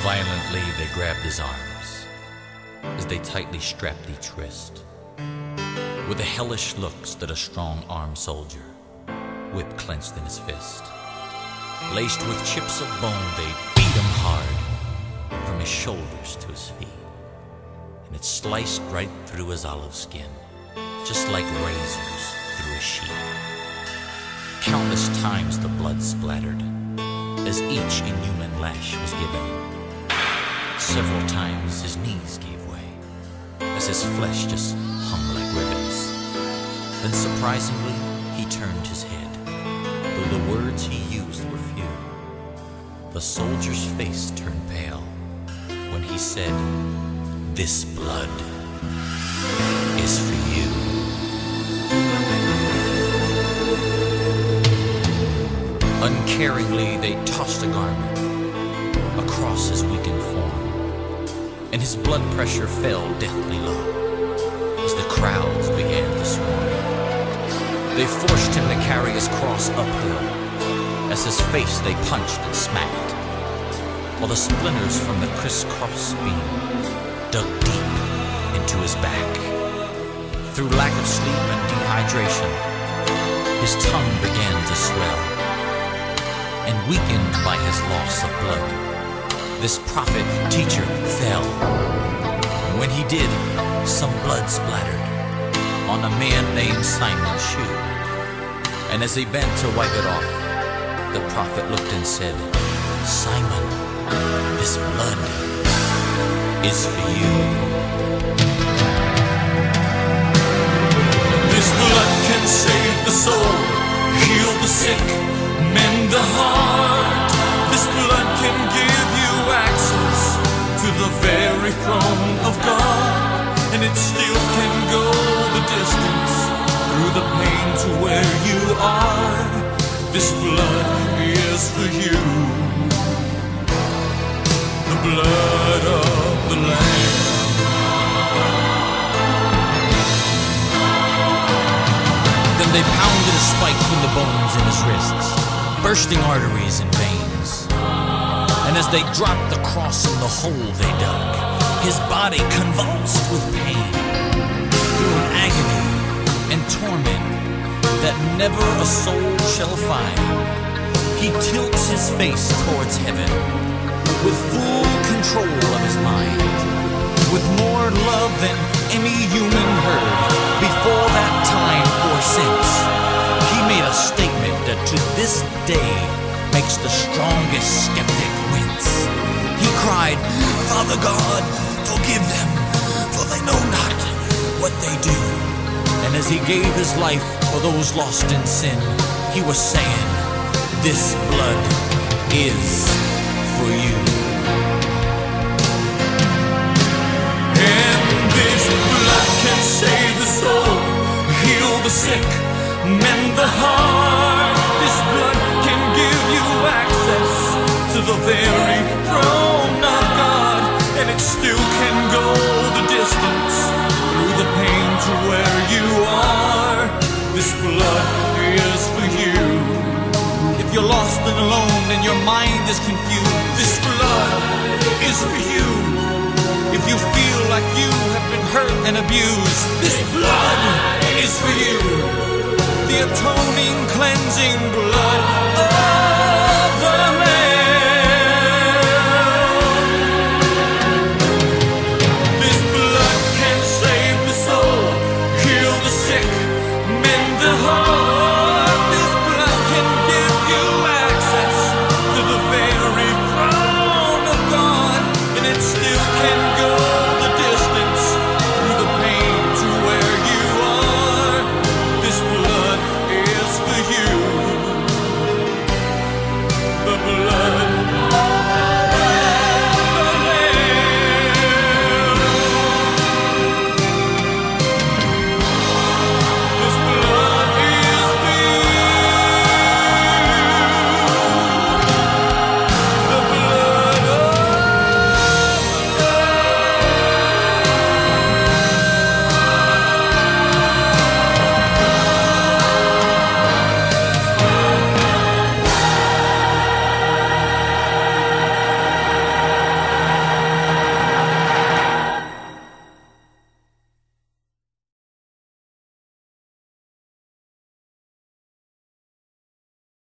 Violently they grabbed his arms as they tightly strapped each wrist. With the hellish look stood a strong-armed soldier, whip clenched in his fist. Laced with chips of bone, they beat him hard from his shoulders to his feet. And it sliced right through his olive skin, just like razors through a sheet. Countless times the blood splattered as each inhuman lash was given. Several times his knees gave way as his flesh just hung like ribbons. Then surprisingly he turned his head, though the words he used were few. The soldier's face turned pale when he said, "This blood is for you." Uncaringly they tossed a garment across his weakened form, and his blood pressure fell deathly low as the crowds began to swarm. They forced him to carry his cross uphill as his face they punched and smacked, while the splinters from the crisscross beam dug deep into his back. Through lack of sleep and dehydration, his tongue began to swell, and weakened by his loss of blood, this prophet teacher fell. And when he did, some blood splattered on a man named Simon's shoe. And as he bent to wipe it off, the prophet looked and said, "Simon, this blood is for you." This blood can save the soul, heal the sick, mend the heart. This blood can give you access to the very throne of God, and it still can go the distance through the pain to where you are. This blood is for you, the blood of the Lamb. Then they pounded a spike through the bones in his wrists, bursting arteries and veins. And as they dropped the cross in the hole they dug, his body convulsed with pain. Through an agony and torment that never a soul shall find, he tilts his face towards heaven with full control of his mind. With more love than any human heard before that time or since, he made a statement that to this day makes the strongest skeptic wince. He cried, "Father God, forgive them, for they know not what they do." And as he gave his life for those lost in sin, he was saying, "This blood is for you." And this blood can save the soul, heal the sick, mend the heart. This blood can give you access to the very throne of God, and it still can go the distance through the pain to where you are. This blood is for you. If you're lost and alone and your mind is confused, this blood is for you. If you feel like you have been hurt and abused, this blood